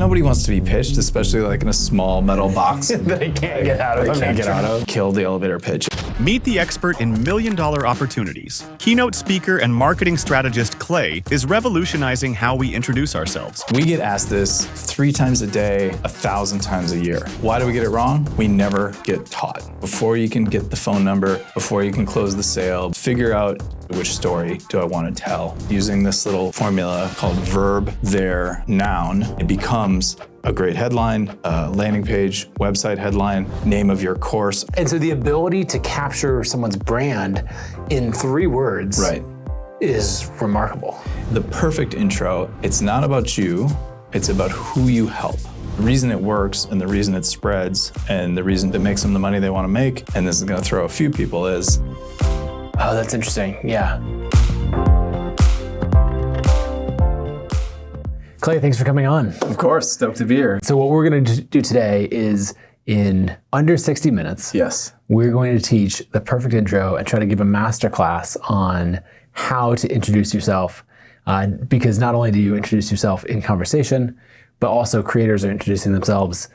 Nobody wants to be pitched, especially like in a small metal box that they can't get out of. They can't get out of. Kill the elevator pitch. Meet the expert in million-dollar opportunities. Keynote speaker and marketing strategist Clay is revolutionizing how we introduce ourselves. We get asked this 3 times a day, 1,000 times a year. Why do we get it wrong? We never get taught. Before you can get the phone number, before you can close the sale, figure out which story do I want to tell. Using this little formula called Verb-Their-Noun, it becomes a great headline, a landing page, website headline, name of your course. And so the ability to capture someone's brand in 3 words is remarkable. The perfect intro, it's not about you, it's about who you help. The reason it works and the reason it spreads and the reason it makes them the money they want to make, and this is going to throw a few people, is... Oh, that's interesting. Yeah. Clay, thanks for coming on. Of course, stoked to be here. So what we're going to do today is, in under 60 minutes, we're going to teach the perfect intro and try to give a masterclass on how to introduce yourself. Because not only do you introduce yourself in conversation, but also creators are introducing themselves,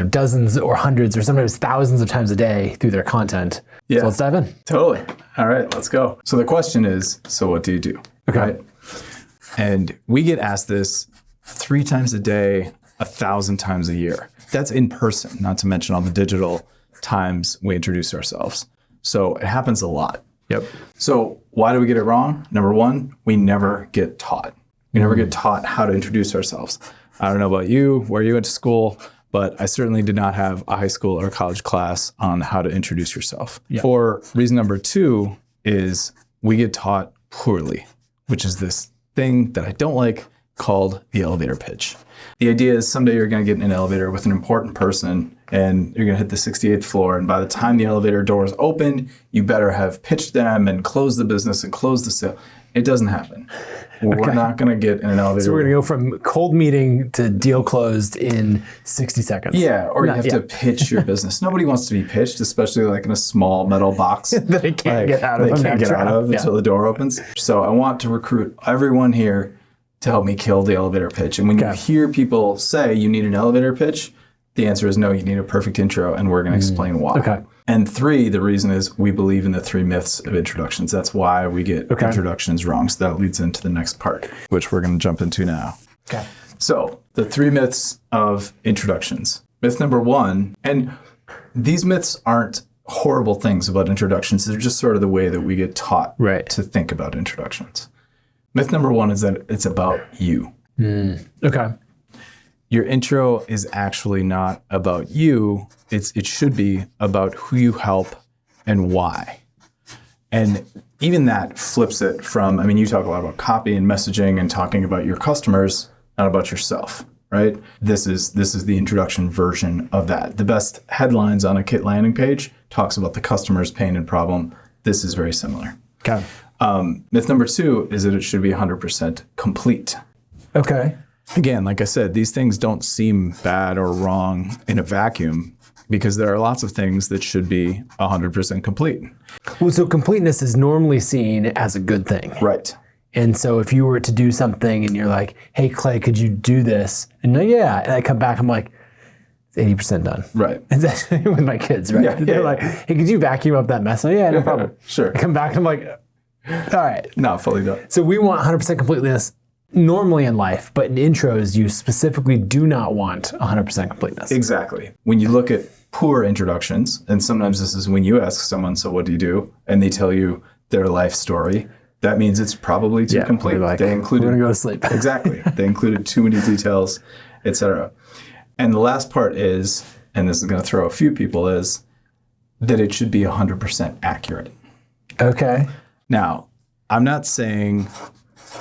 dozens or hundreds or sometimes thousands of times a day through their content. Yeah. So let's dive in. Totally. All right, let's go. So the question is, so what do you do? Okay. Right? And we get asked this 3 times a day, 1,000 times a year. That's in person, not to mention all the digital times we introduce ourselves. So it happens a lot. Yep. So why do we get it wrong? Number 1, we never get taught. We never get taught how to introduce ourselves. I don't know about you, where you went to school, but I certainly did not have a high school or college class on how to introduce yourself. Yep. Or reason number 2 is we get taught poorly, which is this thing that I don't like called the elevator pitch. The idea is someday you're going to get in an elevator with an important person and you're going to hit the 68th floor. And by the time the elevator doors open, you better have pitched them and closed the business and closed the sale. It doesn't happen. We're not going to get in an elevator. So we're going to go from cold meeting to deal closed in 60 seconds. Yeah, or you have to pitch your business. Nobody wants to be pitched, especially like in a small metal box that they can't get out of. They can't get out of until the door opens. So I want to recruit everyone here to help me kill the elevator pitch. And when you hear people say you need an elevator pitch, the answer is no, you need a perfect intro, and we're going to explain why. Okay. And 3, the reason is we believe in the 3 myths of introductions. That's why we get introductions wrong. So that leads into the next part, which we're going to jump into now. Okay. So the 3 myths of introductions. Myth number 1, and these myths aren't horrible things about introductions. They're just sort of the way that we get taught to think about introductions. Myth number 1 is that it's about you. Okay. Your intro is actually not about you. It should be about who you help and why. And even that flips it from, you talk a lot about copy and messaging and talking about your customers, not about yourself, right? This is the introduction version of that. The best headlines on a kit landing page talks about the customer's pain and problem. This is very similar. Okay. Myth number 2 is that it should be 100% complete. Okay. Again, like I said, these things don't seem bad or wrong in a vacuum because there are lots of things that should be 100% complete. Well, so completeness is normally seen as a good thing. Right. And so if you were to do something and you're like, hey, Clay, could you do this? And and I come back, I'm like, it's 80% done. Right. And that's with my kids, right? They're like, hey, could you vacuum up that mess? Yeah, no problem. Sure. I come back and I'm like, all right. Not fully done. So we want 100% completeness normally in life, but in intros, you specifically do not want 100% completeness. Exactly. When you look at poor introductions, and sometimes this is when you ask someone, so what do you do? And they tell you their life story. That means it's probably too complete. Like, they included, we're going to go to sleep. Exactly. They included too many details, etc. And the last part is, and this is going to throw a few people, is that it should be 100% accurate. Okay. Now, I'm not saying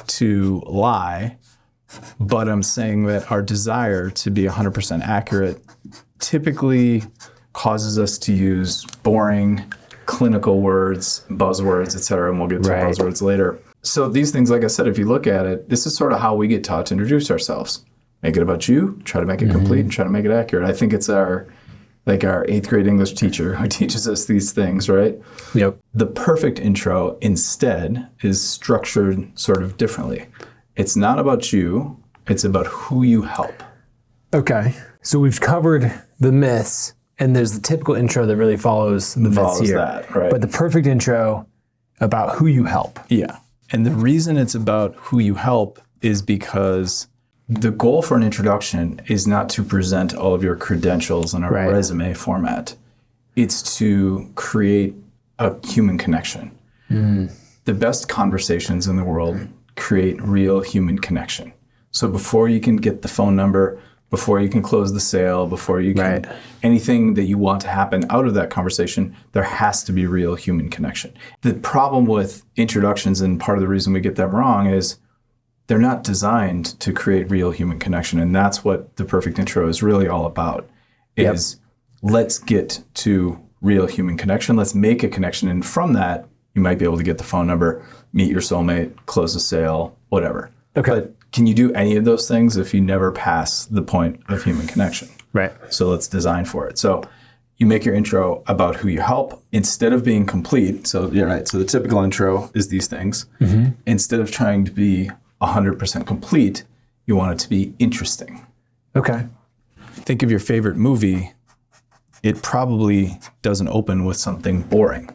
to lie, but I'm saying that our desire to be 100% accurate typically causes us to use boring, clinical words, buzzwords, etc., and we'll get to buzzwords later. So these things, like I said, if you look at it, this is sort of how we get taught to introduce ourselves. Make it about you, try to make it complete, and try to make it accurate. I think it's our 8th grade English teacher who teaches us these things, right? Yep. The perfect intro instead is structured sort of differently. It's not about you, it's about who you help. Okay. So we've covered the myths, and there's the typical intro that really follows the myths here. Right. But the perfect intro about who you help. Yeah. And the reason it's about who you help is because the goal for an introduction is not to present all of your credentials in a resume format. It's to create a human connection. The best conversations in the world create real human connection. So before you can get the phone number, before you can close the sale, before you can, anything that you want to happen out of that conversation, there has to be real human connection. The problem with introductions, and part of the reason we get them wrong, is they're not designed to create real human connection. And that's what the perfect intro is really all about, is let's get to real human connection. Let's make a connection. And from that, you might be able to get the phone number, meet your soulmate, close a sale, whatever. Okay. But can you do any of those things if you never pass the point of human connection? Right. So let's design for it. So you make your intro about who you help instead of being complete. So you're right. So the typical intro is these things. Instead of trying to be 100% complete, you want it to be interesting. Okay. Think of your favorite movie. It probably doesn't open with something boring.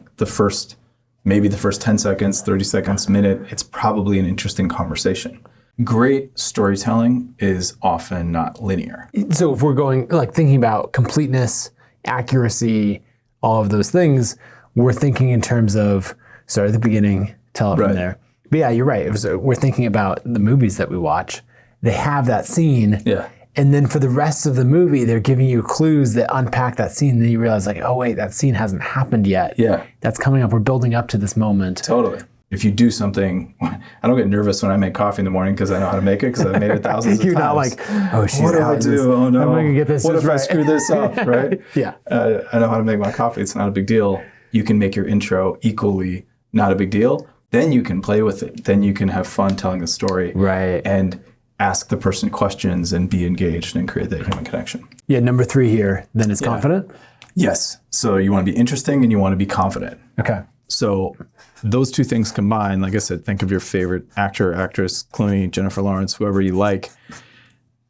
Maybe the first 10 seconds, 30 seconds, minute, it's probably an interesting conversation. Great storytelling is often not linear. So if we're going, like thinking about completeness, accuracy, all of those things, we're thinking in terms of start at the beginning, tell it from there. But yeah, you're right. We're thinking about the movies that we watch. They have that scene. Yeah. And then for the rest of the movie, they're giving you clues that unpack that scene. Then you realize like, oh wait, that scene hasn't happened yet. Yeah. That's coming up. We're building up to this moment. Totally. If you do something, I don't get nervous when I make coffee in the morning because I know how to make it because I've made it thousands of times. You're not like, oh shit, what do I do? Oh no. I'm going to get this what if right. I screw this up, right? Yeah. I know how to make my coffee. It's not a big deal. You can make your intro equally not a big deal. Then you can play with it. Then you can have fun telling the story. Right. And ask the person questions and be engaged and create that human connection. Yeah, number 3 here, then is confident? Yes. So you want to be interesting and you want to be confident. Okay. So those two things combined, like I said, think of your favorite actor, actress, Clooney, Jennifer Lawrence, whoever you like.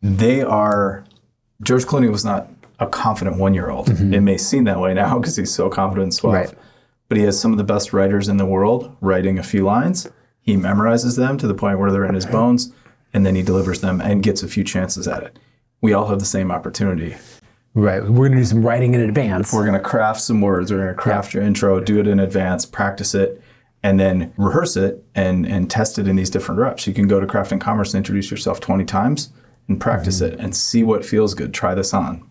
George Clooney was not a confident 1-year-old. It may seem that way now because he's so confident and suave. Right. But he has some of the best writers in the world writing a few lines. He memorizes them to the point where they're in his bones. And then he delivers them and gets a few chances at it. We all have the same opportunity. Right. We're going to do some writing in advance. We're going to craft some words. We're going to craft your intro, do it in advance, practice it, and then rehearse it and test it in these different reps. You can go to Craft and Commerce and introduce yourself 20 times and practice it and see what feels good. Try this on.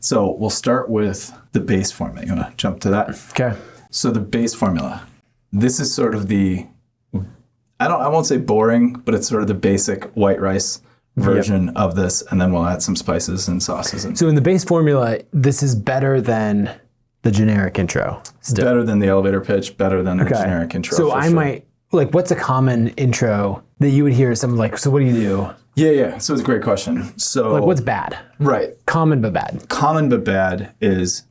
So we'll start with the base formula. You want to jump to that? Okay. So the base formula. This is sort of I won't say boring, but it's sort of the basic white rice version of this, and then we'll add some spices and sauces. So in the base formula, this is better than the generic intro. Still. Better than the elevator pitch, better than the generic intro. So what's a common intro that you would hear someone like, so what do you do? Yeah. So it's a great question. So like what's bad? Right. Common but bad. Common but bad is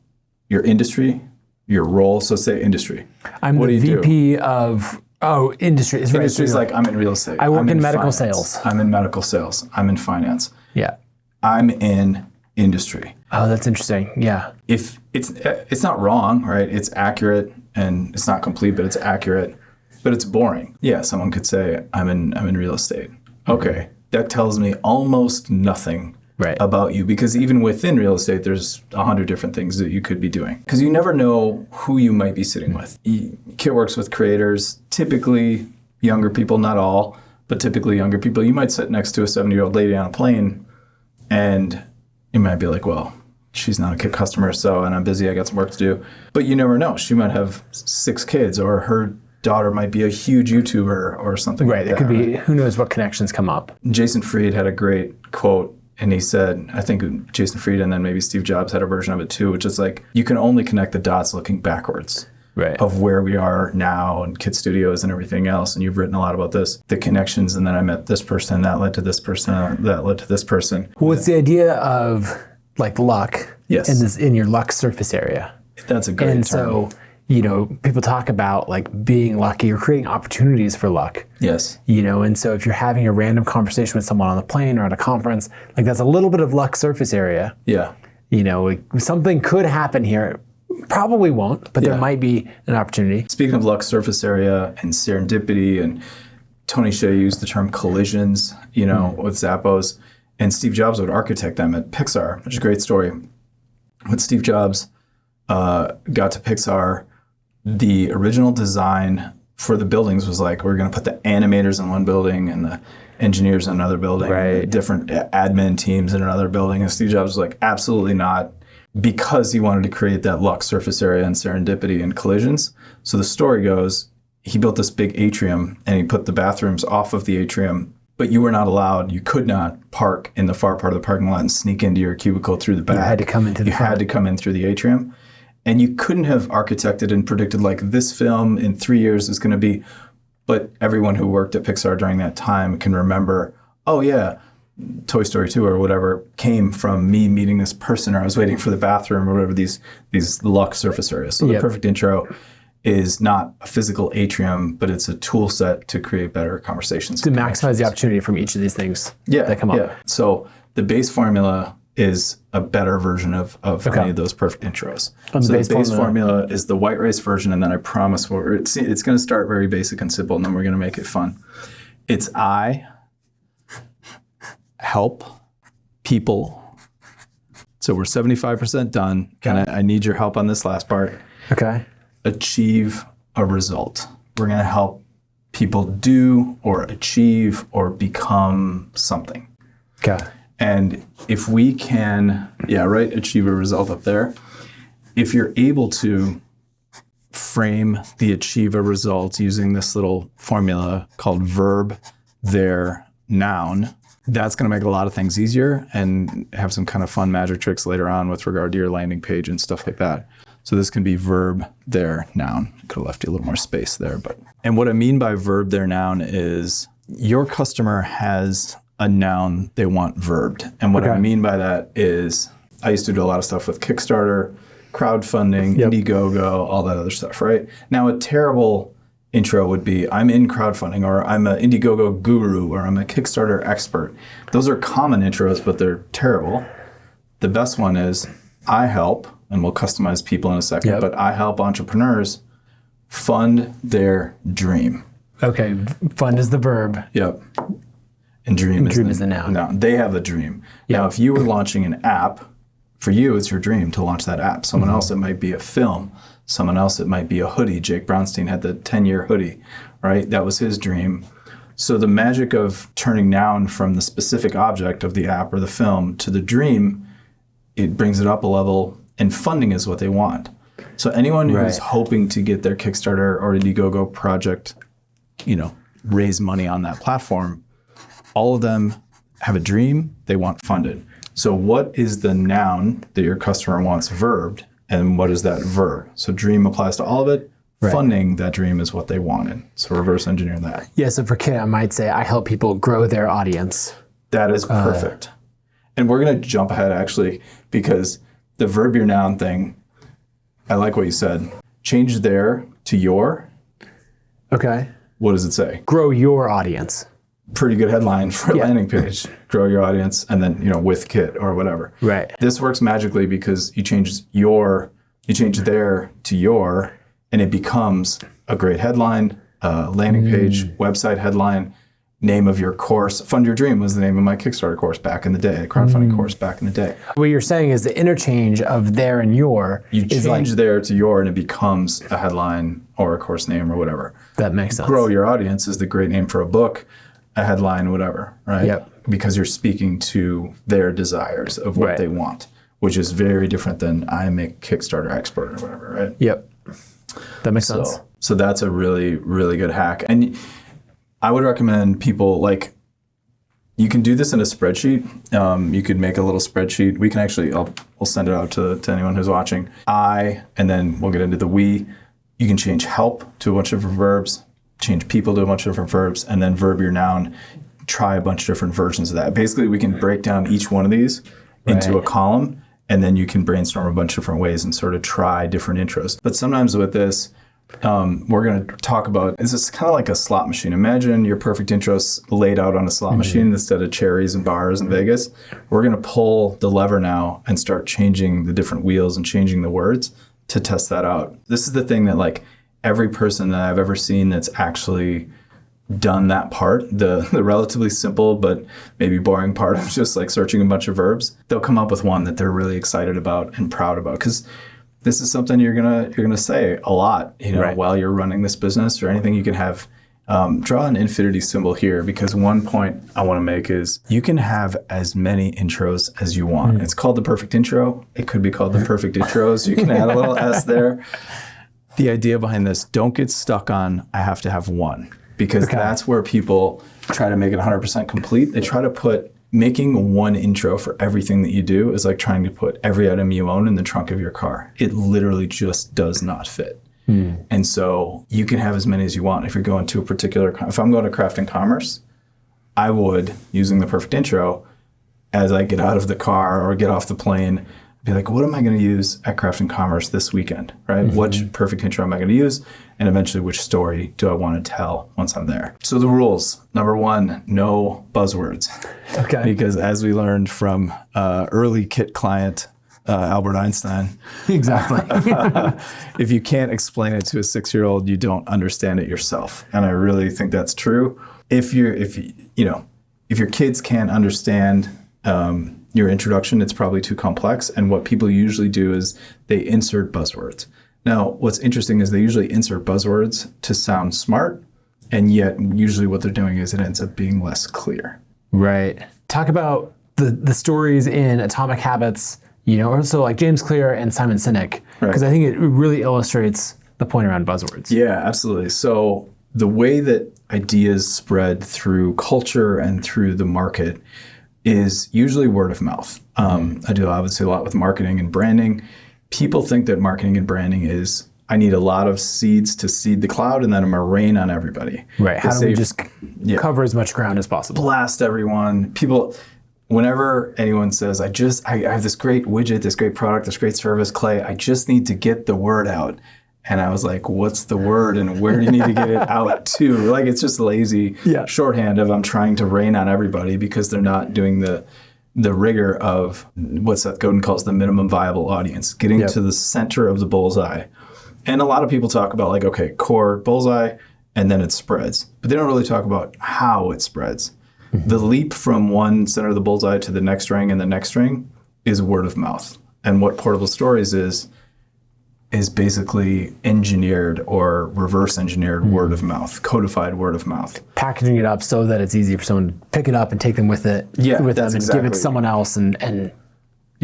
your industry, your role. So say industry. I'm the VP of... Oh, industry. Industry's like, I'm in real estate. I work in medical sales. I'm in medical sales. I'm in finance. Yeah. I'm in industry. Oh, that's interesting. Yeah. If it's not wrong, right? It's accurate and it's not complete, but it's accurate, but it's boring. Yeah, someone could say, I'm in real estate. Okay. That tells me almost nothing about you, because even within real estate, there's 100 different things that you could be doing, because you never know who you might be sitting with. Kit works with creators, typically younger people, not all, but typically younger people. You might sit next to a 70-year-old lady on a plane and you might be like, well, she's not a Kit customer, and I'm busy, I got some work to do. But you never know. She might have 6 kids, or her daughter might be a huge YouTuber or something like that. It could be, who knows what connections come up. Jason Fried had a great quote. And he said, I think Jason Fried and then maybe Steve Jobs had a version of it too, which is like, you can only connect the dots looking backwards of where we are now and Kit Studios and everything else. And you've written a lot about this, the connections. And then I met this person, that led to this person, that led to this person. Well, it's the idea of like luck in your luck surface area. That's a great term. So people talk about like being lucky or creating opportunities for luck. Yes. And so if you're having a random conversation with someone on the plane or at a conference, like that's a little bit of luck surface area. Yeah. Something could happen here. Probably won't, but there might be an opportunity. Speaking of luck surface area and serendipity, and Tony Hsieh used the term collisions, with Zappos, and Steve Jobs would architect them at Pixar, which is a great story. When Steve Jobs got to Pixar, the original design for the buildings was like, we're going to put the animators in one building and the engineers in another building, and the different admin teams in another building. And Steve Jobs was like, absolutely not, because he wanted to create that luck surface area and serendipity and collisions. So the story goes, he built this big atrium and he put the bathrooms off of the atrium, but you could not park in the far part of the parking lot and sneak into your cubicle through the back. You had to come into the front. You had to come in through the atrium. And you couldn't have architected and predicted like this film in 3 years is going to be, but everyone who worked at Pixar during that time can remember, oh yeah, Toy Story 2 or whatever came from me meeting this person, or I was waiting for the bathroom, or whatever, these luck surface areas. So the perfect intro is not a physical atrium, but it's a tool set to create better conversations. To maximize the opportunity from each of these things that come up. Yeah. So the base formula is a better version of any of those perfect intros. So the base formula is the white race version, and then I promise it's going to start very basic and simple, and then we're going to make it fun. It's I help people. So we're 75% done, and I need your help on this last part. Okay. Achieve a result. We're going to help people do or achieve or become something. Okay. And if we can, achieve a result up there. If you're able to frame the achieve a result using this little formula called Verb-Their-Noun, that's going to make a lot of things easier and have some kind of fun magic tricks later on with regard to your landing page and stuff like that. So this can be Verb-Their-Noun. I could have left you a little more space there. And what I mean by Verb-Their-Noun is your customer has a noun they want verbed. And what I mean by that is, I used to do a lot of stuff with Kickstarter, crowdfunding, Indiegogo, all that other stuff, right? Now a terrible intro would be, I'm in crowdfunding, or I'm an Indiegogo guru, or I'm a Kickstarter expert. Those are common intros, but they're terrible. The best one is, I help, and we'll customize people in a second, but I help entrepreneurs fund their dream. Okay, fund is the verb. Yep. And dream is the noun. No, they have a dream. Now, if you were launching an app, for you, it's your dream to launch that app. Someone else, it might be a film. Someone else, it might be a hoodie. Jake Brownstein had the 10-year hoodie, right? That was his dream. So the magic of turning noun from the specific object of the app or the film to the dream, it brings it up a level, and funding is what they want. So anyone who's hoping to get their Kickstarter or Indiegogo project, raise money on that platform, all of them have a dream they want funded. So what is the noun that your customer wants verbed, and what is that verb? So dream applies to all of it. Funding that dream is what they wanted. So reverse engineer that. Yeah, so for Kit, I might say I help people grow their audience. That is perfect. And we're going to jump ahead, actually, because the Verb-Your-Noun thing, I like what you said. Change there to your. Okay. What does it say? Grow your audience. Pretty good headline for a landing page. Grow your audience, and then, with Kit or whatever. Right. This works magically because you change there to your, and it becomes a great headline, landing page, website headline, name of your course. Fund Your Dream was the name of my Kickstarter course back in the day, a crowdfunding course back in the day. What you're saying is the interchange of there and your. You change there to your, and it becomes a headline or a course name or whatever. That makes sense. Grow Your Audience is the great name for a book, a headline, whatever, right? Yep. Because you're speaking to their desires of what they want, which is very different than I'm a Kickstarter expert or whatever, right? Yep. That makes sense. So that's a really, really good hack. And I would recommend people, you can do this in a spreadsheet. You could make a little spreadsheet. We can actually, we'll send it out to anyone who's watching. And then we'll get into the we. You can change help to a bunch of different verbs, change people to a bunch of different verbs, and then Verb-Your-Noun, try a bunch of different versions of that. Basically, we can break down each one of these into a column And then you can brainstorm a bunch of different ways and sort of try different intros. But sometimes with this, we're going to talk about, is this kind of like a slot machine? Imagine your perfect intros laid out on a slot machine instead of cherries and bars in Vegas. We're going to pull the lever now and start changing the different wheels and changing the words to test that out. This is the thing that like every person that I've ever seen that's actually done that part, the relatively simple but maybe boring part of just like searching a bunch of verbs, they'll come up with one that they're really excited about and proud about, because this is something you're gonna say a lot, while you're running this business or anything. You can have draw an infinity symbol here, because one point I want to make is you can have as many intros as you want. It's called the perfect intro. It could be called the perfect intros. You can add a little S there. The idea behind this, don't get stuck on I have to have one, because that's where people try to make it 100% complete. They try to put making one intro for everything that you do is like trying to put every item you own in the trunk of your car. It literally just does not fit. And so you can have as many as you want. If you're going to a particular, if I'm going to craft and commerce, I would, using the perfect intro, as I get out of the car or get off the plane, be like, what am I going to use at Craft and Commerce this weekend, right? What perfect intro am I going to use? And eventually, which story do I want to tell once I'm there? So the rules, number one, no buzzwords. Okay. Because as we learned from early Kit client, Albert Einstein. Exactly. If you can't explain it to a 6-year-old, you don't understand it yourself. And I really think that's true. If your kids can't understand your introduction, it's probably too complex. And what people usually do is they insert buzzwords. Now, what's interesting is they usually insert buzzwords to sound smart, and yet usually what they're doing is it ends up being less clear. Right. Talk about the stories in Atomic Habits, or so like James Clear and Simon Sinek, because I think it really illustrates the point around buzzwords. Yeah, absolutely. So the way that ideas spread through culture and through the market is usually word of mouth. I do obviously a lot with marketing and branding. People think that marketing and branding is, I need a lot of seeds to seed the cloud and then I'm going to rain on everybody. Right. How do we just cover as much ground as possible? Blast everyone. People, whenever anyone says, I have this great widget, this great product, this great service, Clay, I just need to get the word out. And I was like, what's the word and where do you need to get it out to? Like, it's just lazy shorthand of I'm trying to rain on everybody because they're not doing the rigor of what Seth Godin calls the minimum viable audience, getting to the center of the bullseye. And a lot of people talk about like, okay, core bullseye, and then it spreads. But they don't really talk about how it spreads. The leap from one center of the bullseye to the next ring and the next ring is word of mouth. And what Portable Stories is basically engineered or reverse engineered word of mouth, codified word of mouth. Packaging it up so that it's easy for someone to pick it up and take them with them and give it to someone else and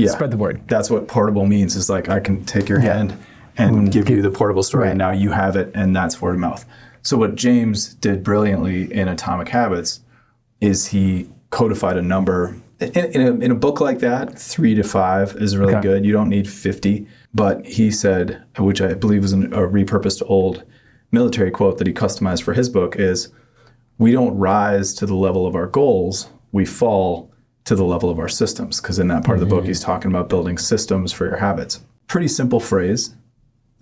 spread the word. That's what portable means, is like I can take your hand and give you the portable story and now you have it, and that's word of mouth. So what James did brilliantly in Atomic Habits is he codified a number. In a book like that, 3 to 5 is really good. You don't need 50. But he said, which I believe was a repurposed old military quote that he customized for his book, is, we don't rise to the level of our goals, we fall to the level of our systems. Because in that part of the book, he's talking about building systems for your habits. Pretty simple phrase,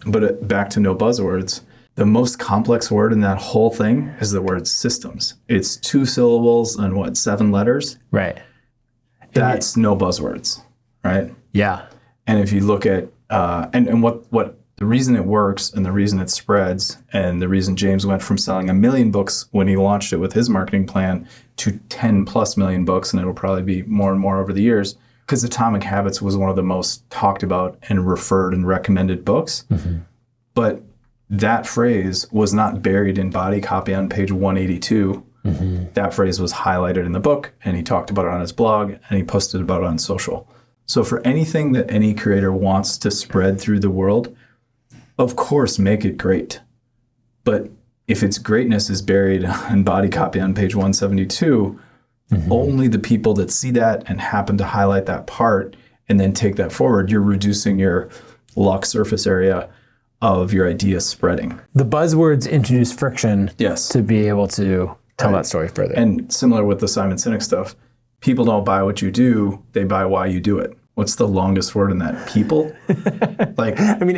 but back to no buzzwords. The most complex word in that whole thing is the word systems. It's 2 syllables and 7 letters? Right. That's no buzzwords, right? Yeah. And if you look at and what the reason it works and the reason it spreads and the reason James went from selling 1 million books when he launched it with his marketing plan to 10+ million books, and it'll probably be more and more over the years, because Atomic Habits was one of the most talked about and referred and recommended books. But that phrase was not buried in body copy on page 182. That phrase was highlighted in the book, and he talked about it on his blog, and he posted about it on social. So for anything that any creator wants to spread through the world, of course, make it great. But if its greatness is buried in body copy on page 172, only the people that see that and happen to highlight that part and then take that forward, you're reducing your luck surface area of your idea spreading. The buzzwords introduce friction to be able to tell that story further. And similar with the Simon Sinek stuff, people don't buy what you do, they buy why you do it. What's the longest word in that? People? Like, I mean,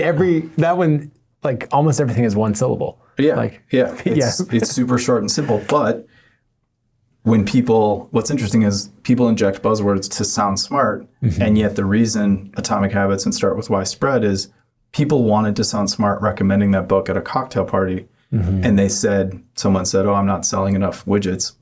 that one, like almost everything is one syllable. Yeah, like, it's super short and simple. But when what's interesting is people inject buzzwords to sound smart, and yet the reason Atomic Habits and Start With Why spread is people wanted to sound smart recommending that book at a cocktail party, and someone said, "Oh, I'm not selling enough widgets."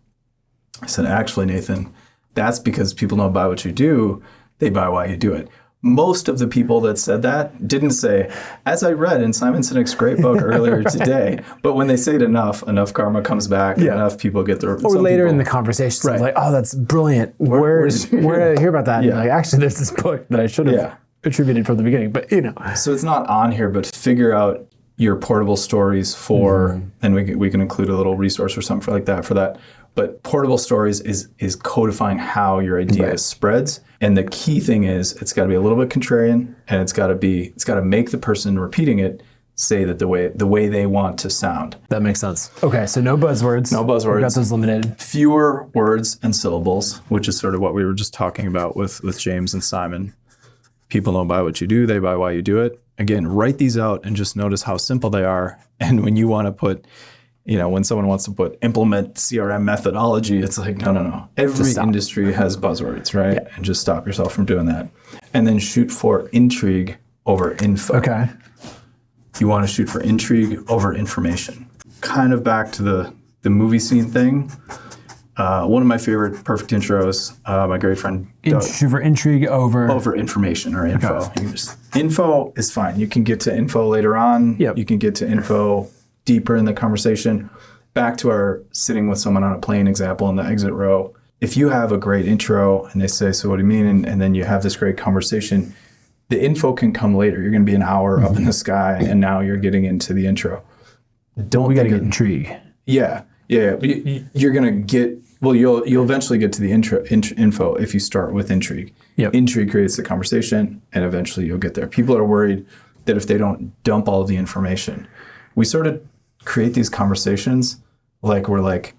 I said, "Actually, Nathan, that's because people don't buy what you do; they buy why you do it." Most of the people that said that didn't say, as I read in Simon Sinek's great book earlier today, but when they say it enough karma comes back, and enough people get their... Or later in the conversation, right. Like, oh, that's brilliant. Where did I hear about that? Yeah. Like, actually, there's this book that I should have attributed from the beginning, but So it's not on here, but figure out your portable stories for, and we can include a little resource or something for that. But portable stories is codifying how your idea spreads. And the key thing is it's got to be a little bit contrarian, and it's got to make the person repeating it say that the way they want to sound. That makes sense. Okay, so no buzzwords. No buzzwords. We've got those limited. Fewer words and syllables, which is sort of what we were just talking about with James and Simon. People don't buy what you do, they buy why you do it. Again, write these out and just notice how simple they are. And when you want to put, when someone wants to put implement CRM methodology, it's like, no. Every industry has buzzwords, right? Yeah. And just stop yourself from doing that. And then shoot for intrigue over info. Okay. You want to shoot for intrigue over information. Kind of back to the movie scene thing. One of my favorite perfect intros, my great friend Doug. Shoot for intrigue over information or info. Okay. Info is fine. You can get to info later on. Yep. You can get to info deeper in the conversation. Back to our sitting with someone on a plane example in the exit row. If you have a great intro and they say, "So what do you mean?" And then you have this great conversation, the info can come later. You're going to be an hour up in the sky, and now you're getting into the intro. We got to get intrigue. Yeah. You're going to get. Well, you'll eventually get to the info if you start with intrigue. Yep. Intrigue creates the conversation, and eventually you'll get there. People are worried that if they don't dump all of the information, we sort of create these conversations like we're like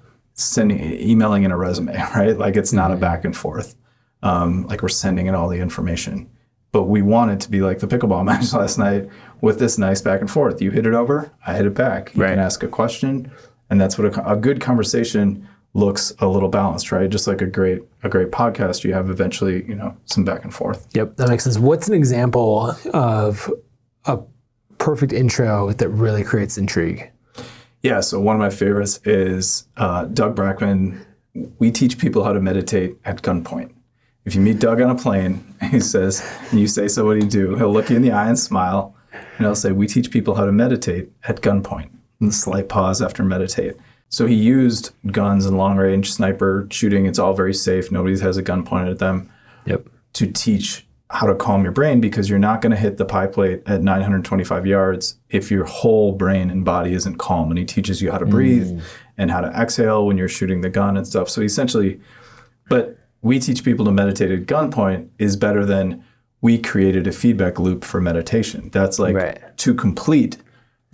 emailing in a resume, right? Like it's not a back and forth. Like we're sending in all the information. But we want it to be like the pickleball match last night with this nice back and forth. You hit it over, I hit it back. You can ask a question, and that's what a good conversation looks a little balanced, right? Just like a great podcast, you have eventually, some back and forth. Yep, that makes sense. What's an example of a perfect intro that really creates intrigue? Yeah, so one of my favorites is Doug Brackman. We teach people how to meditate at gunpoint. If you meet Doug on a plane, and you say, "So what do you do?" He'll look you in the eye and smile, and he'll say, "We teach people how to meditate at gunpoint." And a slight pause after meditate. So he used guns and long-range sniper shooting. It's all very safe. Nobody has a gun pointed at them. Yep. To teach how to calm your brain, because you're not going to hit the pie plate at 925 yards if your whole brain and body isn't calm. And he teaches you how to breathe and how to exhale when you're shooting the gun and stuff. So essentially, but we teach people to meditate at gunpoint is better than we created a feedback loop for meditation. That's like too complete.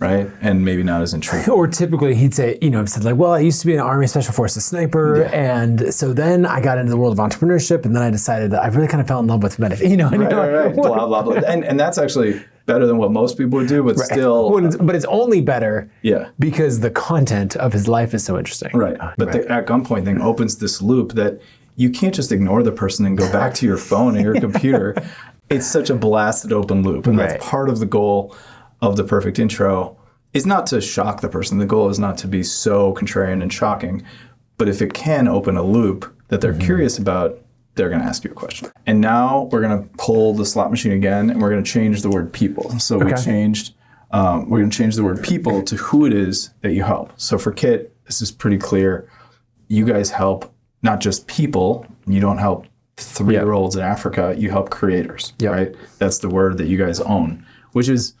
Right? And maybe not as intriguing. Or typically he'd say, said like, well, I used to be an Army Special Forces sniper. And so then I got into the world of entrepreneurship, and then I decided that I really kind of fell in love with meditation. Right. Blah, blah, blah. And that's actually better than what most people would do, but still. But it's only better because the content of his life is so interesting. Right. But the at gunpoint thing opens this loop that you can't just ignore the person and go back to your phone and your computer. It's such a blasted open loop. And that's part of the goal of the perfect intro is not to shock the person. The goal is not to be so contrarian and shocking, but if it can open a loop that they're curious about, they're going to ask you a question. And now we're going to pull the slot machine again, and we're going to change the word people. So we're going to change the word people to who it is that you help. So for Kit, this is pretty clear. You guys help not just people. You don't help 3-year-olds in Africa. You help creators, right? That's the word that you guys own, which is,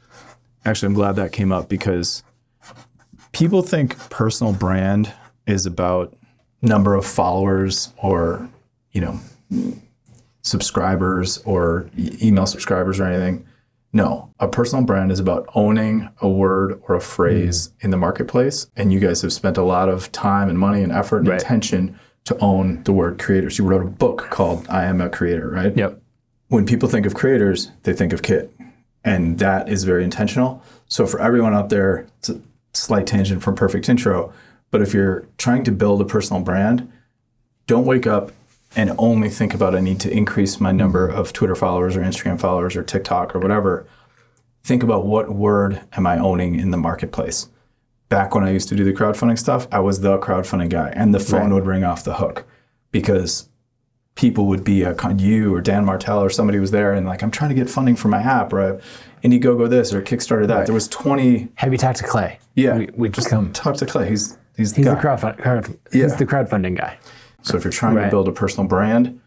actually, I'm glad that came up, because people think personal brand is about number of followers or, subscribers or email subscribers or anything. No, a personal brand is about owning a word or a phrase in the marketplace. And you guys have spent a lot of time and money and effort and attention to own the word creators. You wrote a book called I Am a Creator, right? Yep. when people think of creators, they think of kit. And that is very intentional. So for everyone out there, it's a slight tangent from Perfect Intro, but if you're trying to build a personal brand, don't wake up and only think about I need to increase my number of Twitter followers or Instagram followers or TikTok or whatever. Think about what word am I owning in the marketplace. Back when I used to do the crowdfunding stuff, I was the crowdfunding guy, and the phone would ring off the hook because people would be you or Dan Martell or somebody was there and like, I'm trying to get funding for my app, or Indiegogo this or Kickstarter that. There was 20. Have you talked to Clay? Yeah. We just come. Talk to Clay. He's the crowdfunding guy. So if you're trying to build a personal brand,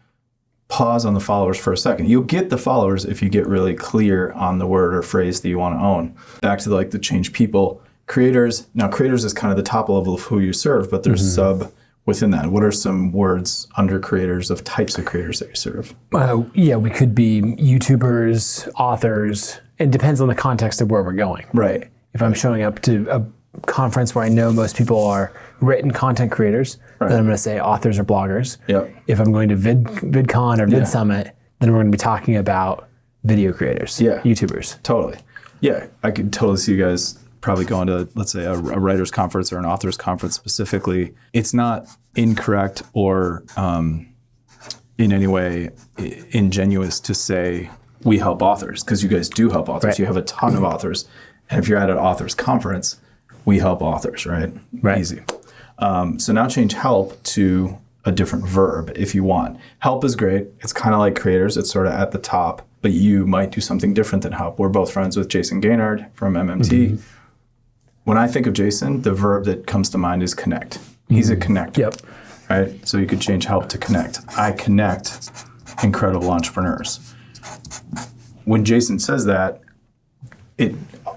pause on the followers for a second. You'll get the followers if you get really clear on the word or phrase that you want to own. Back to like the change people. Creators. Now creators is kind of the top level of who you serve, but there's sub within that. What are some words under creators of types of creators that you serve? We could be YouTubers, authors. It depends on the context of where we're going. Right. If I'm showing up to a conference where I know most people are written content creators, then I'm going to say authors or bloggers. Yep. If I'm going to VidCon or VidSummit, then we're going to be talking about video creators, YouTubers. Totally. Yeah, I could totally see you guys probably going to, let's say, a writer's conference or an author's conference specifically. It's not incorrect or in any way ingenuous to say we help authors, because you guys do help authors. Right. You have a ton of authors. And if you're at an author's conference, we help authors, right? Easy. So now change help to a different verb if you want. Help is great. It's kind of like creators. It's sort of at the top, but you might do something different than help. We're both friends with Jason Gaynard from MMT. When I think of Jason, the verb that comes to mind is connect. He's a connector. Yep. Right? So you could change help to connect. I connect incredible entrepreneurs. When Jason says that, it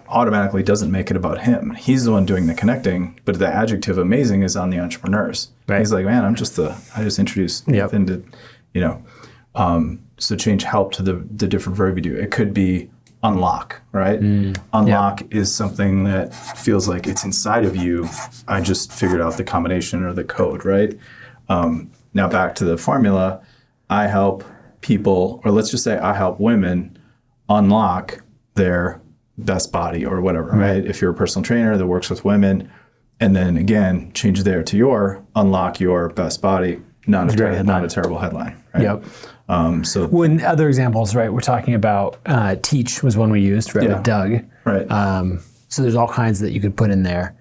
automatically doesn't make it about him. He's the one doing the connecting, but the adjective amazing is on the entrepreneurs. Right. He's like, man, I just introduced into, so change help to the different verb you do. It could be unlock, right? Unlock is something that feels like it's inside of you. I just figured out the combination or the code, right? Now back to the formula, I help people, or let's just say I help women unlock their best body or whatever, right? If you're a personal trainer that works with women, and then again, change there to your unlock your best body, not a terrible headline, right? Yep. So when other examples, right, we're talking about teach was one we used, right, with Doug. Right. So there's all kinds that you could put in there.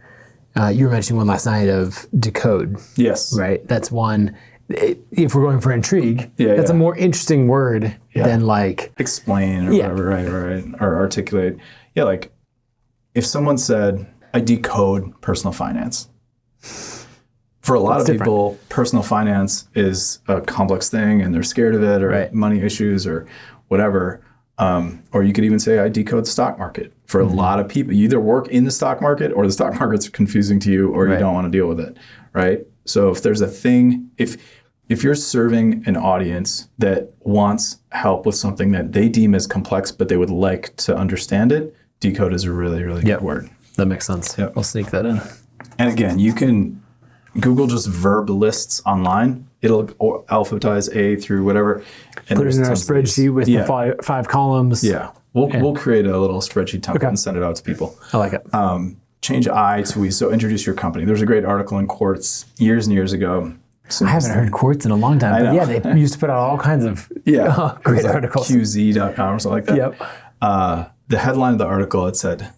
You were mentioning one last night of decode. Yes. Right. That's one. If we're going for intrigue, that's a more interesting word than like explain or whatever, right, or articulate. Yeah, like if someone said, I decode personal finance. For a lot of people, personal finance is a complex thing and they're scared of it, or money issues or whatever. Or you could even say, I decode the stock market. For a lot of people, you either work in the stock market or the stock market's confusing to you or you don't want to deal with it, right? So if there's a thing, if you're serving an audience that wants help with something that they deem as complex, but they would like to understand it, decode is a really, really good word. That makes sense. I'll sneak that in. And again, you can Google just verb lists online. It'll alphabetize A through whatever. And put it in our spreadsheet with the five columns. Yeah. We'll create a little spreadsheet template and send it out to people. I like it. Change I to we. So introduce your company. There's a great article in Quartz years and years ago. I haven't heard Quartz in a long time. But they used to put out all kinds of great articles. QZ.com or something like that. Yep. The headline of the article, it said,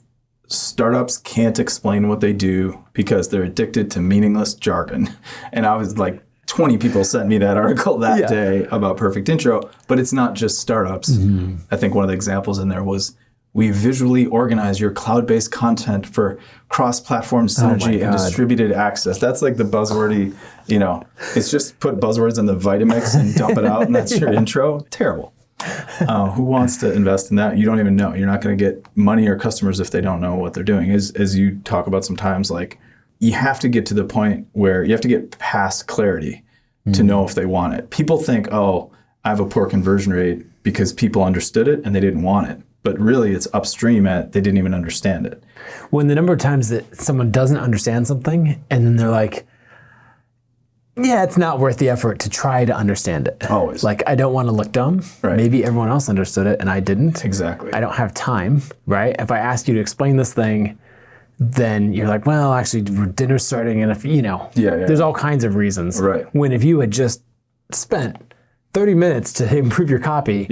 startups can't explain what they do because they're addicted to meaningless jargon. And I was like, 20 people sent me that article that day about Perfect Intro, but it's not just startups. I think one of the examples in there was, we visually organize your cloud-based content for cross-platform synergy and distributed access. That's like the buzzwordy, it's just put buzzwords in the Vitamix and dump it out, and that's your intro. Terrible. Who wants to invest in that? You don't even know. You're not going to get money or customers if they don't know what they're doing. As you talk about sometimes, like, you have to get to the point where you have to get past clarity to know if they want it. People think, I have a poor conversion rate because people understood it and they didn't want it. But really, it's upstream at they didn't even understand it. When the number of times that someone doesn't understand something and then they're like, yeah, it's not worth the effort to try to understand it. Always. Like, I don't want to look dumb. Right. Maybe everyone else understood it and I didn't. Exactly. I don't have time, right? If I ask you to explain this thing, then you're like, well, actually, dinner's starting, and if, there's all kinds of reasons. Right. When if you had just spent 30 minutes to improve your copy,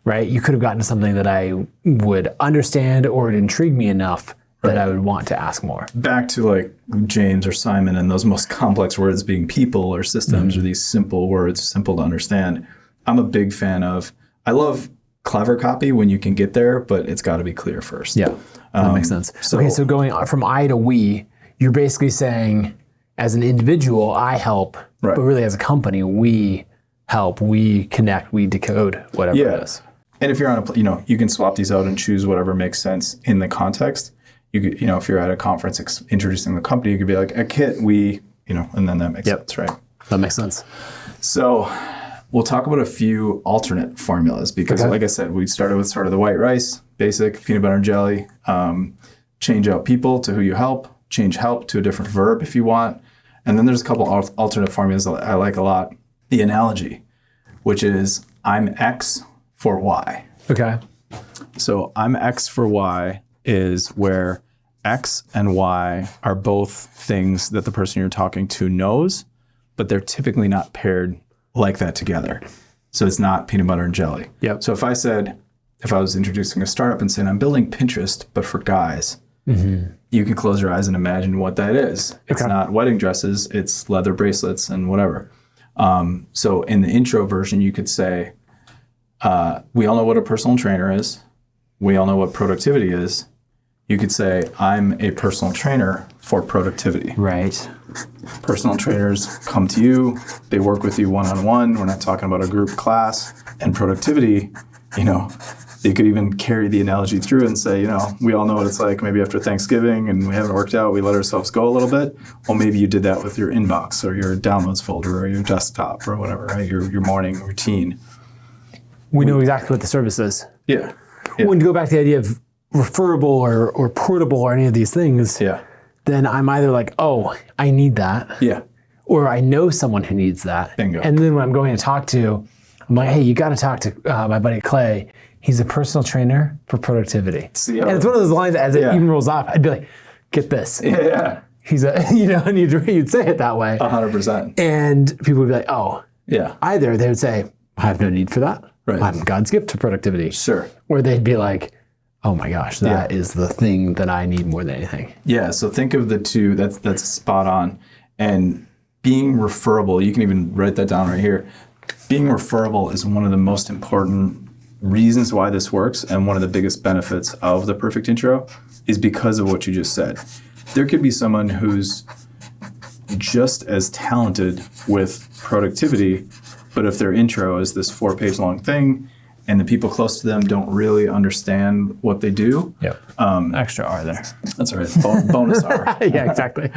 right, you could have gotten to something that I would understand or would intrigue me enough that I would want to ask more. Back to like James or Simon and those most complex words being people or systems or these simple words, simple to understand. I'm a big fan of, I love clever copy when you can get there, but it's got to be clear first. Yeah, that makes sense. So going from I to we, you're basically saying as an individual, I help, but really as a company, we help, we connect, we decode, whatever it is. And if you're on a, you can swap these out and choose whatever makes sense in the context. You could, if you're at a conference introducing the company, you could be like, at Kit, we, and then that makes sense, right? That makes sense. So we'll talk about a few alternate formulas because like I said, we started with sort of the white rice, basic, peanut butter and jelly, change out people to who you help, change help to a different verb if you want. And then there's a couple alternate formulas that I like a lot. The analogy, which is I'm X for Y. Okay. So I'm X for Y is where X and Y are both things that the person you're talking to knows, but they're typically not paired like that together. So it's not peanut butter and jelly. Yep. So if I was introducing a startup and saying, I'm building Pinterest, but for guys, you can close your eyes and imagine what that is. It's not wedding dresses, it's leather bracelets and whatever. So in the intro version, you could say, we all know what a personal trainer is. We all know what productivity is. You could say, I'm a personal trainer for productivity. Right. Personal trainers come to you. They work with you one-on-one. We're not talking about a group class. And productivity, they could even carry the analogy through and say, we all know what it's like maybe after Thanksgiving and we haven't worked out, we let ourselves go a little bit. Well, maybe you did that with your inbox or your downloads folder or your desktop or whatever, right? Your morning routine. We know exactly what the service is. Yeah. When you go back to the idea of referable or portable or any of these things, then I'm either like, oh, I need that. Yeah. Or I know someone who needs that. Bingo. And then when I'm going to talk to, I'm like, hey, you got to talk to my buddy Clay. He's a personal trainer for productivity. And it's one of those lines as it even rolls off, I'd be like, get this. Yeah. He's a, and you'd say it that way. 100%. And people would be like, oh. Yeah. Either they would say, I have no need for that. Right. I'm God's gift to productivity. Sure. Or they'd be like, oh my gosh, that is the thing that I need more than anything. Yeah, so think of the two, that's spot on. And being referable, you can even write that down right here. Being referable is one of the most important reasons why this works, and one of the biggest benefits of the perfect intro is because of what you just said. There could be someone who's just as talented with productivity, but if their intro is this 4-page long thing, and the people close to them don't really understand what they do. Yep. Extra R there. That's all right. Bonus R. Yeah, exactly.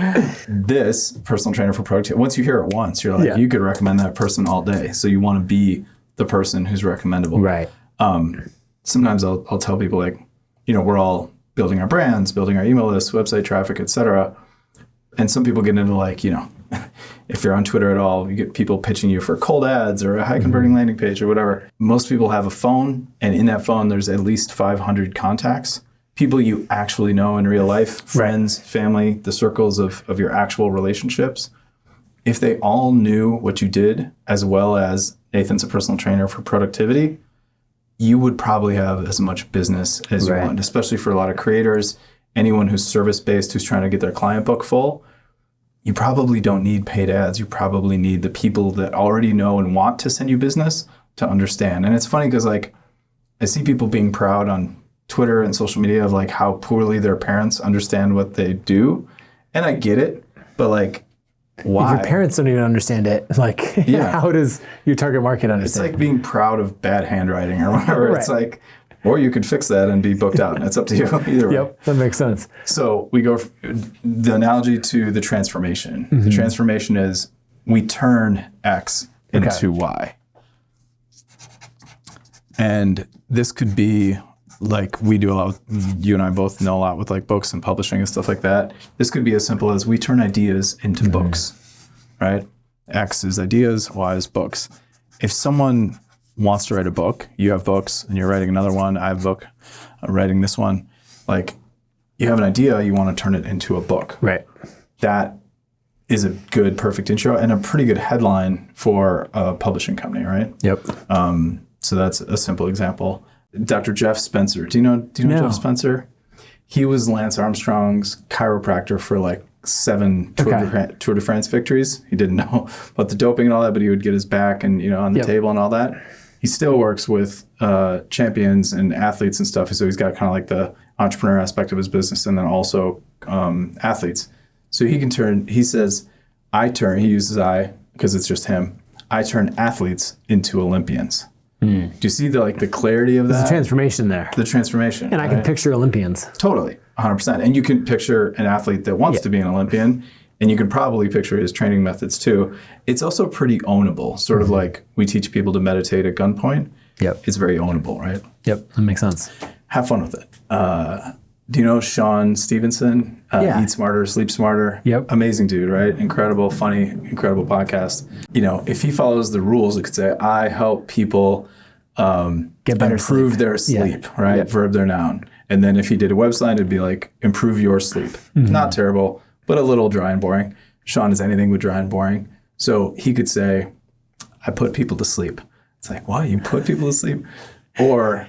This personal trainer for productivity, once you hear it once, you're like, you could recommend that person all day. So you want to be the person who's recommendable. Right. Sometimes I'll tell people like, we're all building our brands, building our email lists, website traffic, etc. And some people get into like, if you're on Twitter at all, you get people pitching you for cold ads or a high converting landing page or whatever. Most people have a phone, and in that phone, there's at least 500 contacts. People you actually know in real life, friends, family, the circles of your actual relationships. If they all knew what you did, as well as Nathan's a personal trainer for productivity, you would probably have as much business as you want, especially for a lot of creators, anyone who's service-based, who's trying to get their client book full. You probably don't need paid ads. You probably need the people that already know and want to send you business to understand. And it's funny because like I see people being proud on Twitter and social media of like how poorly their parents understand what they do. And I get it, but like why? If your parents don't even understand it, like how does your target market understand? It's like being proud of bad handwriting or whatever. It's like, or you could fix that and be booked out. It's up to you either way. Yep, that makes sense. So we go the analogy to the transformation. The transformation is we turn X into Y. And this could be like we do a lot, you and I both know a lot with like books and publishing and stuff like that. This could be as simple as we turn ideas into books, right? X is ideas, Y is books. If someone wants to write a book, you have books and you're writing another one, I have a book, I'm writing this one, like you have an idea, you want to turn it into a book. Right. That is a good, perfect intro and a pretty good headline for a publishing company, right? Yep. So that's a simple example. Dr. Jeff Spencer. Do you know No. Jeff Spencer? He was Lance Armstrong's chiropractor for like 7 Tour de France victories. He didn't know about the doping and all that, but he would get his back and on the table and all that. He still works with champions and athletes and stuff. So he's got kind of like the entrepreneur aspect of his business and then also athletes. So he says, he uses I because it's just him. I turn athletes into Olympians. Do you see the clarity of that? There's a transformation there. The transformation. And I can picture Olympians. Totally, 100%. And you can picture an athlete that wants to be an Olympian, and you can probably picture his training methods too. It's also pretty ownable, sort of like we teach people to meditate at gunpoint. Yep. It's very ownable, right? Yep, that makes sense. Have fun with it. Do you know Sean Stevenson? Eat Smarter, Sleep Smarter. Yep. Amazing dude, right? Incredible, funny, incredible podcast. If he follows the rules, it could say, I help people get better improve sleep. their sleep, right? Yep. Verb-Their-Noun. And then if he did a website, it'd be like, improve your sleep. Mm-hmm. Not terrible, but a little dry and boring. Sean is anything but dry and boring. So he could say, I put people to sleep. It's like, what? You put people to sleep? Or,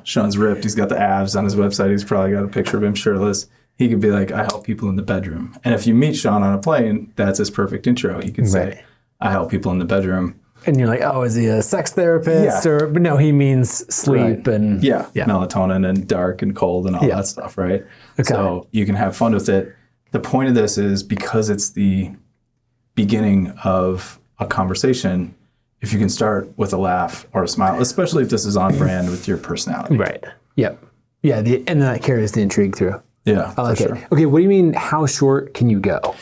Sean's ripped. He's got the abs on his website. He's probably got a picture of him shirtless. He could be like, I help people in the bedroom. And if you meet Sean on a plane, that's his perfect intro. He can say, I help people in the bedroom. And you're like, oh, is he a sex therapist? Yeah. But no, he means sleep and melatonin and dark and cold and all that stuff, right? Okay. So you can have fun with it. The point of this is because it's the beginning of a conversation, if you can start with a laugh or a smile, especially if this is on brand with your personality. Right. Yep. Yeah. And then that carries the intrigue through. Yeah, I like it. Okay. What do you mean, how short can you go?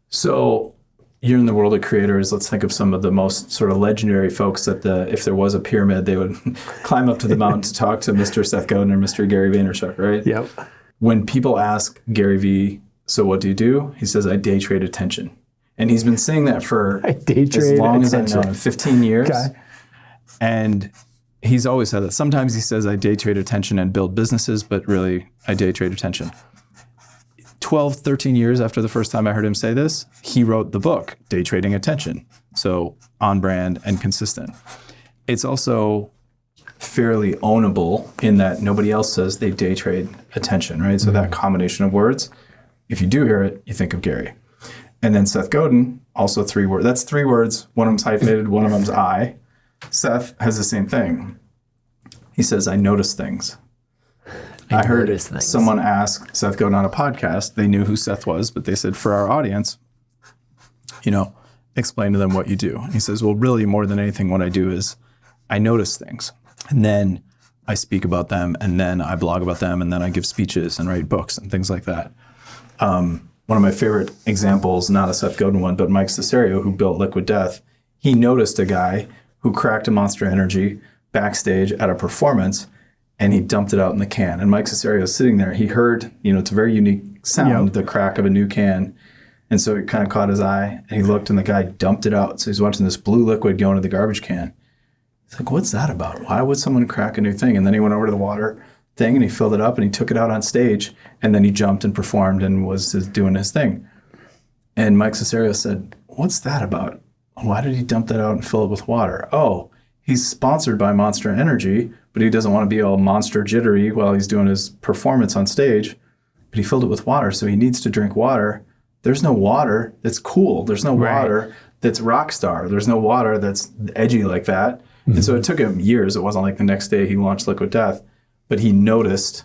So you're in the world of creators. Let's think of some of the most sort of legendary folks that if there was a pyramid, they would climb up to the mountain to talk to Mr. Seth Godin or Mr. Gary Vaynerchuk, right? Yep. When people ask Gary V, so what do you do? He says, I day trade attention. And he's been saying that for as long as I've known him, 15 years. Okay. And he's always said that. Sometimes he says, I day trade attention and build businesses, but really, I day trade attention. 12, 13 years after the first time I heard him say this, he wrote the book, Day Trading Attention. So on brand and consistent. It's also fairly ownable in that nobody else says they day trade attention, right? So that combination of words, if you do hear it, you think of Gary. And then Seth Godin, also 3 words. That's 3 words. One of them's hyphenated, one of them's I. Seth has the same thing. He says, I notice things. I heard someone ask Seth Godin on a podcast. They knew who Seth was, but they said, for our audience, explain to them what you do. And he says, well, really, more than anything, what I do is I notice things. And then I speak about them, and then I blog about them, and then I give speeches and write books and things like that. One of my favorite examples, not a Seth Godin one, but Mike Cesario, who built Liquid Death, he noticed a guy who cracked a Monster Energy backstage at a performance, and he dumped it out in the can. And Mike Cesario is sitting there. He heard, it's a very unique sound, the crack of a new can. And so it kind of caught his eye, and he looked, and the guy dumped it out. So he's watching this blue liquid go into the garbage can. He's like, what's that about? Why would someone crack a new thing? And then he went over to the water thing, and he filled it up, and he took it out on stage, and then he jumped and performed and was doing his thing. And Mike Cesario said, what's that about? Why did he dump that out and fill it with water? Oh, he's sponsored by Monster Energy, but he doesn't want to be all monster jittery while he's doing his performance on stage, but he filled it with water, so he needs to drink water. There's no water that's cool. There's no water that's rock star. There's no water that's edgy like that. Mm-hmm. And so it took him years. It wasn't like the next day he launched Liquid Death, but he noticed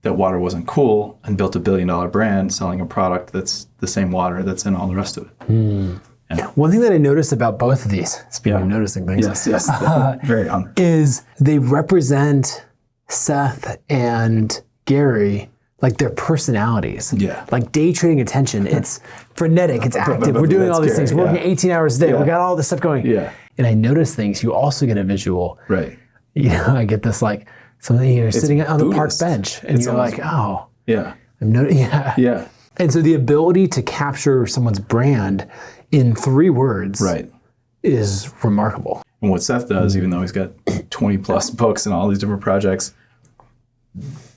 that water wasn't cool and built $1 billion brand selling a product that's the same water that's in all the rest of it. Mm. Yeah. One thing that I noticed about both of these, speaking of noticing things, yes, very is they represent Seth and Gary, like their personalities. Yeah. Like day trading attention. It's frenetic, it's active. We're doing all these things. We're working 18 hours a day. We got all this stuff going. Yeah. And I notice things. You also get a visual. Right. I get this like something you're sitting on the park bench, and you're like, oh. Yeah. Yeah. And so the ability to capture someone's brand in 3 words Right. is remarkable. And what Seth does, even though he's got 20 plus books and all these different projects,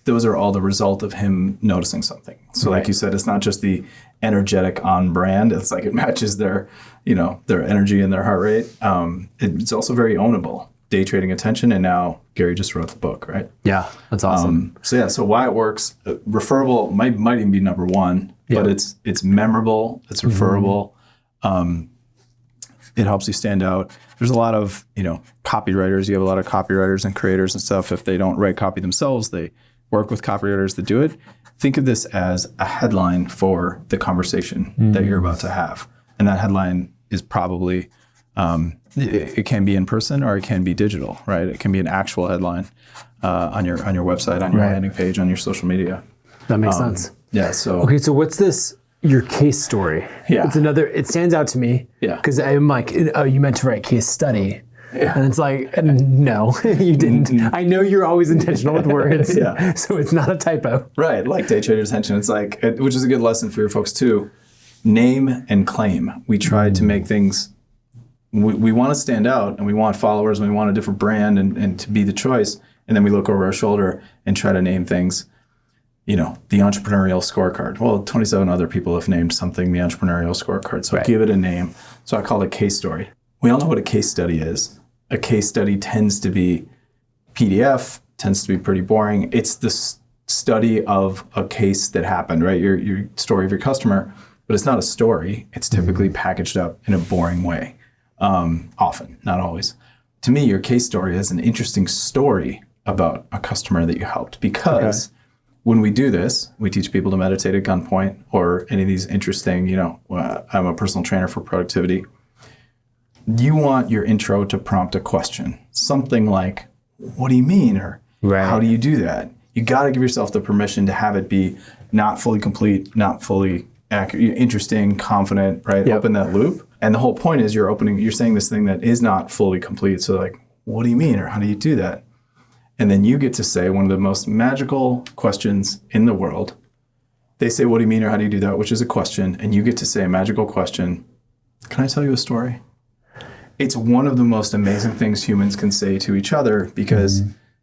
those are all the result of him noticing something. So like you said, it's not just the energetic on brand. It's like it matches their, their energy and their heart rate. It's also very ownable. Day trading attention, and now Gary just wrote the book, right? Yeah, that's awesome. So why it works, referable might even be number 1, but it's memorable, it's referable. It helps you stand out. There's a lot of, copywriters. You have a lot of copywriters and creators and stuff. If they don't write copy themselves, they work with copywriters that do it. Think of this as a headline for the conversation that you're about to have. And that headline is probably, it can be in person or it can be digital, right? It can be an actual headline on your website, on your landing page, on your social media. That makes sense. Yeah. So okay, so what's this? Your case story. Yeah. It's another. It stands out to me. Yeah. Because I'm like, oh, you meant to write case study. Yeah. And it's like, no, you didn't. I know you're always intentional with words. Yeah. So it's not a typo. Right. Like day trader attention. It's like, which is a good lesson for your folks too. Name and claim. We tried to make things. We want to stand out, and we want followers, and we want a different brand, and to be the choice. And then we look over our shoulder and try to name things. The entrepreneurial scorecard. Well, 27 other people have named something the entrepreneurial scorecard. So give it a name. So I call it a case story. We all know what a case study is. A case study tends to be PDF, tends to be pretty boring. It's the study of a case that happened, right? Your story of your customer, but it's not a story. It's typically packaged up in a boring way. Often, not always. To me, your case story is an interesting story about a customer that you helped, because when we do this, we teach people to meditate at gunpoint or any of these interesting, I'm a personal trainer for productivity. You want your intro to prompt a question, something like, what do you mean? Or how do you do that? You got to give yourself the permission to have it be not fully complete, not fully accurate, interesting, confident, right? Yep. Open that loop. And the whole point is you're saying this thing that is not fully complete. So like, what do you mean? Or how do you do that? And then you get to say one of the most magical questions in the world. They say, what do you mean? Or how do you do that? Which is a question. And you get to say a magical question. Can I tell you a story? It's one of the most amazing things humans can say to each other, because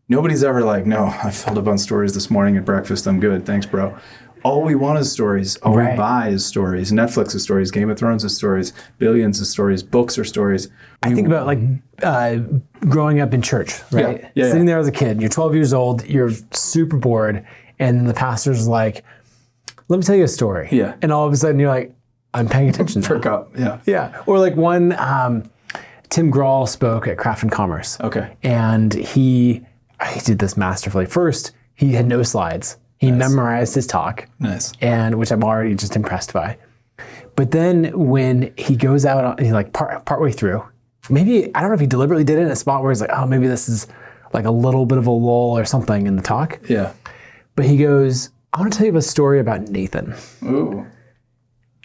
nobody's ever like, no, I filled up on stories this morning at breakfast. I'm good. Thanks, bro. All we want is stories. All we buy is stories. Netflix is stories. Game of Thrones is stories. Billions is stories. Books are stories. I think about like growing up in church, right? Yeah. Sitting there as a kid, you're 12 years old, you're super bored, and the pastor's like, let me tell you a story. Yeah. And all of a sudden you're like, I'm paying attention now. Perk up. Yeah. Yeah. Or like one, Tim Grahl spoke at Craft and Commerce. Okay. And he did this masterfully. First, he had no slides. He memorized his talk. Nice. And which I'm already just impressed by. But then when he goes out, he's like partway through, maybe, I don't know if he deliberately did it in a spot where he's like, oh, maybe this is like a little bit of a lull or something in the talk. Yeah. But he goes, I want to tell you a story about Nathan. Ooh.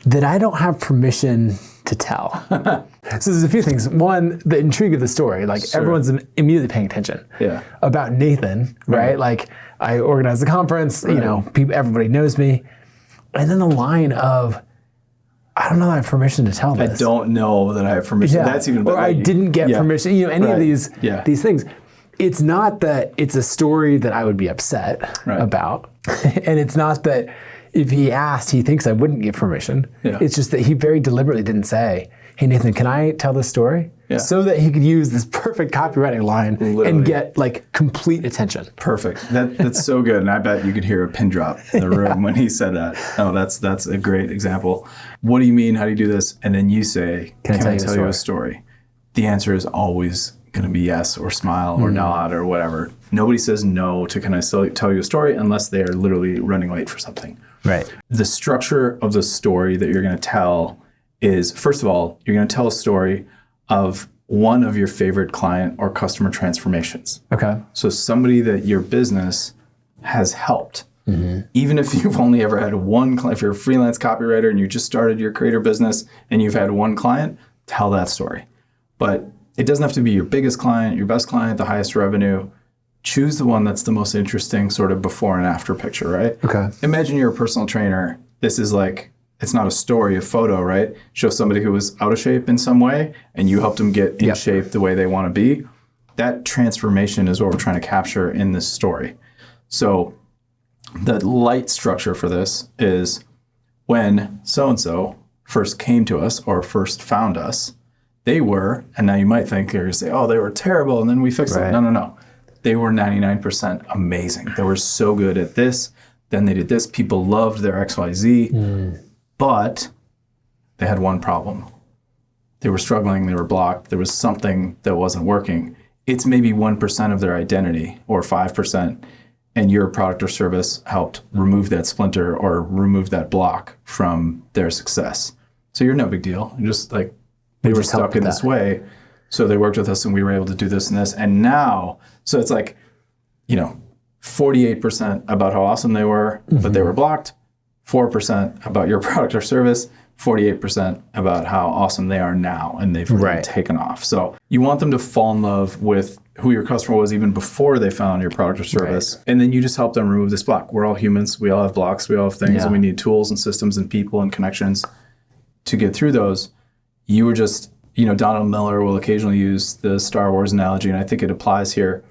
That I don't have permission to tell. So there's a few things. One, the intrigue of the story, like everyone's immediately paying attention. Yeah. About Nathan, right? Like I organized the conference, everybody knows me. And then the line of, I don't know that I have permission to tell this. I don't know that I have permission. Yeah. That's even better. Or I didn't get permission, any of these things. It's not that it's a story that I would be upset about. And it's not that if he asked, he thinks I wouldn't give permission. Yeah. It's just that he very deliberately didn't say, hey, Nathan, can I tell this story? Yeah. So that he could use this perfect copywriting line and get like complete attention. Perfect. That's so good. And I bet you could hear a pin drop in the room when he said that. Oh, that's a great example. What do you mean? How do you do this? And then you say, can I tell you a story? The answer is always going to be yes or smile or nod or whatever. Nobody says no to can I still tell you a story unless they are literally running late for something. Right. The structure of the story that you're going to tell is, first of all, you're going to tell a story of one of your favorite client or customer transformations. Okay. So somebody that your business has helped. Mm-hmm. Even if you've only ever had one client, if you're a freelance copywriter and you just started your creator business and you've had one client, tell that story. But it doesn't have to be your biggest client, your best client, the highest revenue. Choose the one that's the most interesting sort of before and after picture, right? Okay. Imagine you're a personal trainer. This is like it's not a story, a photo, right? Show somebody who was out of shape in some way and you helped them get in shape the way they want to be. That transformation is what we're trying to capture in this story. So the light structure for this is when so-and-so first came to us or first found us, they were, and now you might think, you're going to say, oh, they were terrible and then we fixed it. No. They were 99% amazing. They were so good at this. Then they did this. People loved their XYZ. But they had one problem. They were struggling. They were blocked. There was something that wasn't working. It's maybe 1% of their identity or 5%. And your product or service helped remove that splinter or remove that block from their success. So you're no big deal. You're just like, they were stuck in this way. So they worked with us and we were able to do this and this. And now, so it's like, 48% about how awesome they were, but they were blocked. 4% about your product or service, 48% about how awesome they are now, and they've really taken off. So you want them to fall in love with who your customer was even before they found your product or service. And then you just help them remove this block. We're all humans. We all have blocks. We all have things, and we need tools and systems and people and connections to get through those. You were just, Donald Miller will occasionally use the Star Wars analogy, and I think it applies here.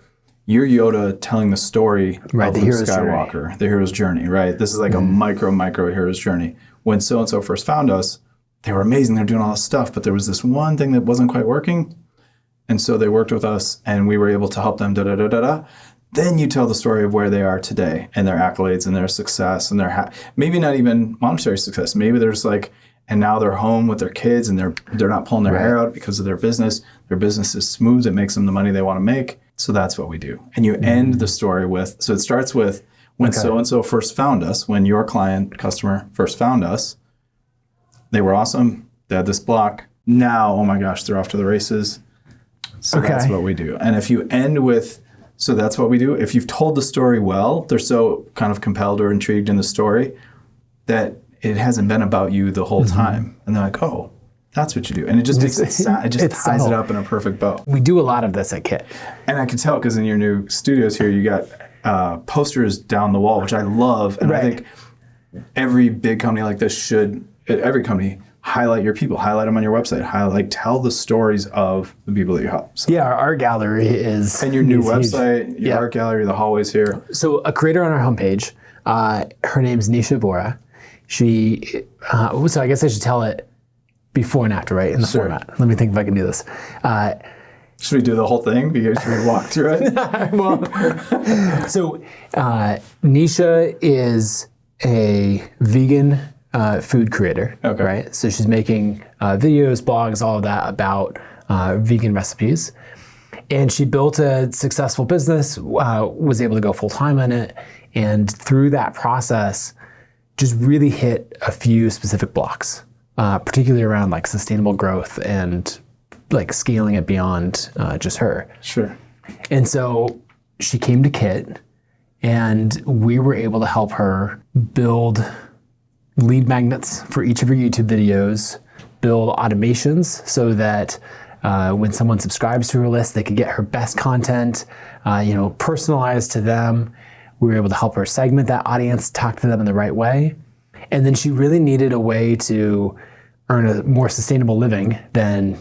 You're Yoda telling the story of Luke Skywalker, the hero's journey, right? This is like a micro hero's journey. When so-and-so first found us, they were amazing. They're doing all this stuff, but there was this one thing that wasn't quite working. And so they worked with us and we were able to help them, Then you tell the story of where they are today and their accolades and their success and their, maybe not even monetary success. Maybe there's and now they're home with their kids and they're not pulling their hair out because of their business. Their business is smooth. It makes them the money they want to make. So that's what we do. And you end the story with, so it starts with when so-and-so first found us, when your customer first found us, they were awesome. They had this block. Now, oh my gosh, they're off to the races. So that's what we do. And if you end with, so that's what we do. If you've told the story well, they're so kind of compelled or intrigued in the story that it hasn't been about you the whole time. And they're like, oh, that's what you do. And it just makes it sound, it just ties it up in a perfect bow. We do a lot of this at Kit. And I can tell because in your new studios here, you got posters down the wall, which I love. And I think every big company like this should, every company, highlight your people, highlight them on your website, tell the stories of the people that you help. So. Yeah, our art gallery is... And your new website, your art gallery, the hallways here. So a creator on our homepage, her name's Nisha Vora. She, so I guess I should tell it before and after, right, in the format. Let me think if I can do this. Should we do the whole thing? Should we walk through it? So Nisha is a vegan food creator, right? So she's making videos, blogs, all of that about vegan recipes. And she built a successful business, was able to go full-time on it, and through that process, just really hit a few specific blocks. Particularly around sustainable growth and scaling it beyond just her. Sure. And so she came to Kit and we were able to help her build lead magnets for each of her YouTube videos, build automations so that when someone subscribes to her list, they could get her best content, personalized to them. We were able to help her segment that audience, talk to them in the right way. And then she really needed a way to earn a more sustainable living than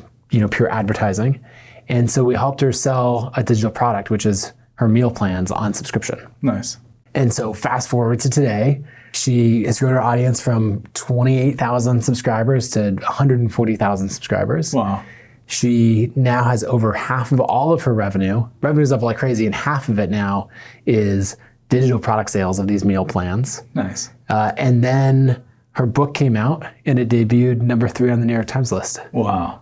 pure advertising. And so we helped her sell a digital product, which is her meal plans on subscription. Nice. And so fast forward to today, she has grown her audience from 28,000 subscribers to 140,000 subscribers. Wow. She now has over half of all of her revenue. Revenue's up like crazy, and half of it now is digital product sales of these meal plans. Nice. And then her book came out and it debuted number 3 on the New York Times list. Wow.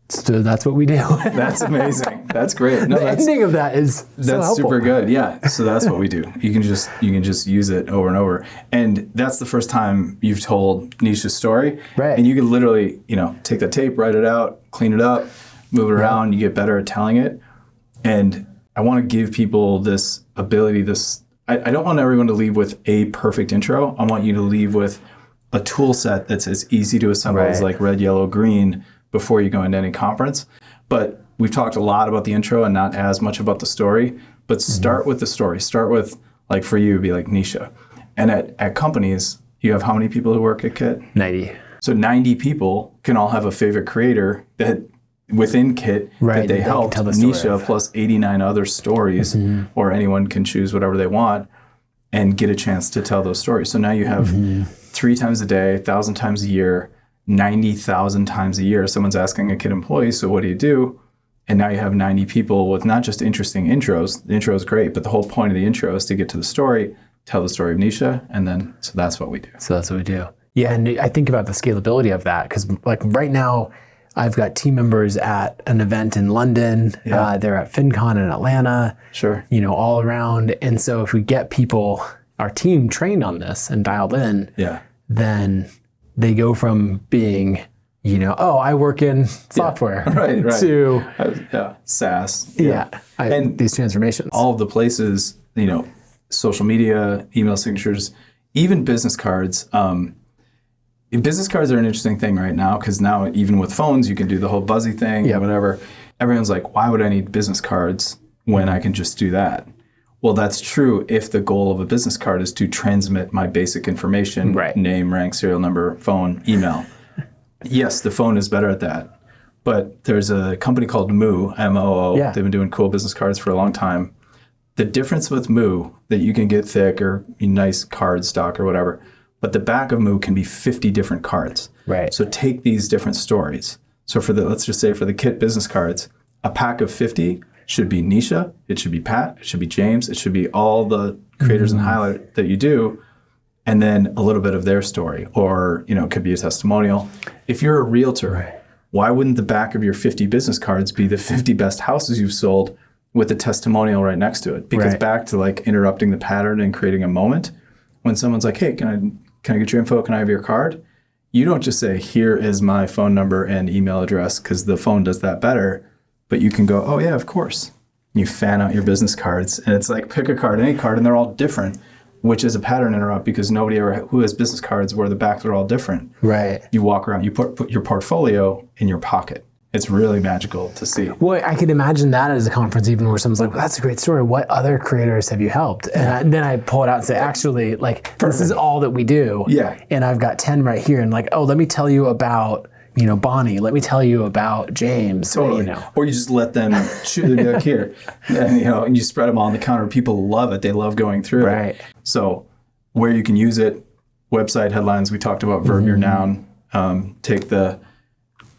So that's what we do. That's amazing. That's great. No, the ending of that is that's super good. Yeah. So that's what we do. You can just use it over and over. And that's the first time you've told Nisha's story. Right. And you can literally, take the tape, write it out, clean it up, move it around, you get better at telling it. And I want to give people this ability, I don't want everyone to leave with a perfect intro. I want you to leave with a tool set that's as easy to assemble as red, yellow, green before you go into any conference. But we've talked a lot about the intro and not as much about the story. But start with the story. Start with, for you, be like Nisha. And at companies, you have how many people who work at Kit? 90. So 90 people can all have a favorite creator that within Kit that they helped, Nisha plus 89 other stories, or anyone can choose whatever they want and get a chance to tell those stories. So now you have 3 times a day, 1,000 times a year, 90,000 times a year. Someone's asking a Kit employee, so what do you do? And now you have 90 people with not just interesting intros. The intro is great, but the whole point of the intro is to get to the story, tell the story of Nisha, and then, so that's what we do. So that's what we do. Yeah, and I think about the scalability of that, because like right now, I've got team members at an event in London. Yeah. They're at FinCon in Atlanta. Sure. You know, all around. And so if we get people, our team trained on this and dialed in, then they go from being, you know, oh, I work in software, right. to SaaS. And these transformations. All of the places, you know, social media, email signatures, even business cards. Business cards are an interesting thing right now because now even with phones, you can do the whole buzzy thing and whatever. Everyone's like, why would I need business cards when I can just do that? Well, that's true if the goal of a business card is to transmit my basic information, name, rank, serial number, phone, email. Yes, the phone is better at that. But there's a company called Moo, M-O-O. They've been doing cool business cards for a long time. The difference with Moo, that you can get thick or nice card stock or whatever, but the back of Moo can be 50 different cards. Right. So take these different stories. So for the, let's just say for the Kit business cards, a pack of 50 should be Nisha, it should be Pat, it should be James, it should be all the creators and highlight that you do, and then a little bit of their story. Or, you know, it could be a testimonial. If you're a realtor, why wouldn't the back of your 50 business cards be the 50 best houses you've sold with a testimonial right next to it? Because back to like interrupting the pattern and creating a moment, when someone's like, hey, can I get your info? Can I have your card? You don't just say, here is my phone number and email address, because the phone does that better. But you can go, oh yeah, of course. You fan out your business cards, and it's like, pick a card, any card, and they're all different, which is a pattern interrupt because nobody ever who has business cards where the backs are all different. Right. You walk around, you put your portfolio in your pocket. It's really magical to see. Well, I can imagine that as a conference, even where someone's like, well, that's a great story. What other creators have you helped? And then I pull it out and say, actually, like, this is all that we do. Yeah. And I've got 10 right here. And like, oh, let me tell you about, you know, Bonnie. Let me tell you about James. Totally. You know. Or you just let them shoot it back here. And, you know, and you spread them all on the counter. People love it. They love going through it. So where you can use it, website headlines. We talked about Verb-Their-Noun. Take the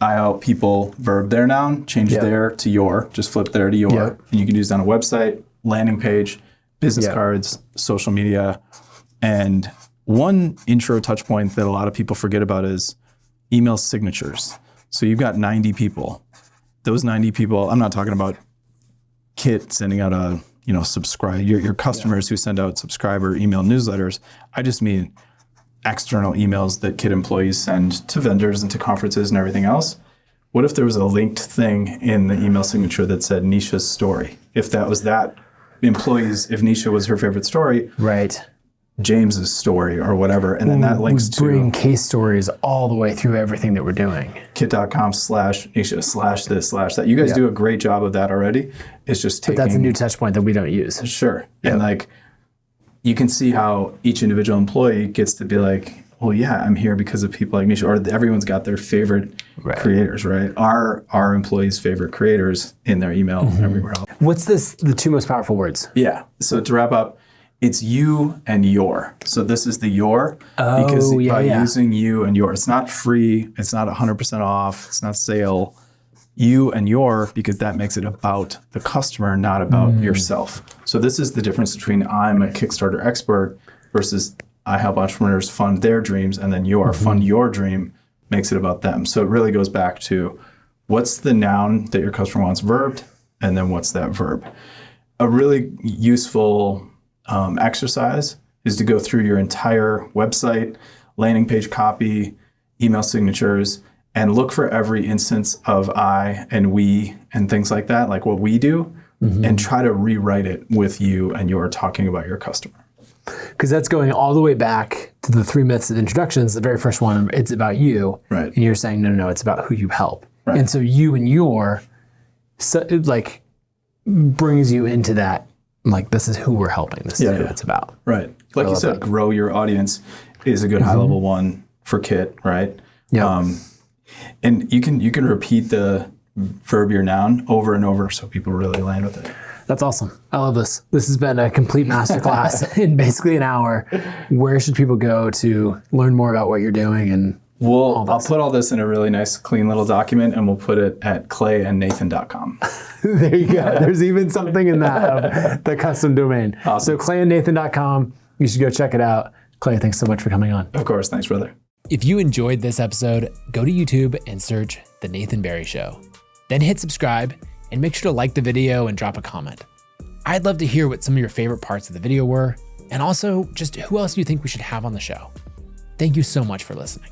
IO people Verb-Their-Noun, change their to your, just flip there to your, and you can use it on a website, landing page, business cards, social media. And one intro touch point that a lot of people forget about is email signatures. So you've got 90 people. Those 90 people, I'm not talking about Kit sending out a, you know, subscribe, your customers who send out subscriber email newsletters. I just mean external emails that Kit employees send to vendors and to conferences and everything else. What if there was a linked thing in the email signature that said Nisha's story? If that was that employee's, if Nisha was her favorite story, James's story or whatever, and then that links to bring case stories all the way through everything that we're doing. Kit.com/Nisha/this/that. You guys do a great job of that already. It's just taking. But that's a new touch point that we don't use. Sure. And like, you can see how each individual employee gets to be like, well, yeah, I'm here because of people like Nisha, or everyone's got their favorite creators, right? Our employees' favorite creators in their email everywhere else. What's the 2 most powerful words? Yeah. So to wrap up, it's you and your. So this is the your, because by using you and your, it's not free, it's not 100% off, it's not sale. You and your, because that makes it about the customer, not about yourself. So this is the difference between I'm a Kickstarter expert versus I help entrepreneurs fund their dreams, and then your fund your dream makes it about them. So it really goes back to what's the noun that your customer wants verbed, and then what's that verb. A really useful exercise is to go through your entire website, landing page copy, email signatures, and look for every instance of I and we and things like that, like what we do, and try to rewrite it with you and you're talking about your customer. Because that's going all the way back to the 3 myths of introductions. The very first one, it's about you. Right. And you're saying, no, it's about who you help. Right. And so you and your, like, brings you into that, like, this is who we're helping. This is who it's about. Right. Like you said, grow your audience. is a good high level one for Kit, right? Yeah. And you can repeat the Verb-Their-Noun over and over so people really land with it. That's awesome. I love this. This has been a complete masterclass in basically an hour. Where should people go to learn more about what you're doing? And I'll put all this in a really nice, clean little document, and we'll put it at clayandnathan.com. There you go. There's even something in that of the custom domain. Awesome. So klayandnathan.com. You should go check it out. Clay, thanks so much for coming on. Of course. Thanks, brother. If you enjoyed this episode, go to YouTube and search The Nathan Barry Show. Then hit subscribe and make sure to like the video and drop a comment. I'd love to hear what some of your favorite parts of the video were, and also just who else do you think we should have on the show. Thank you so much for listening.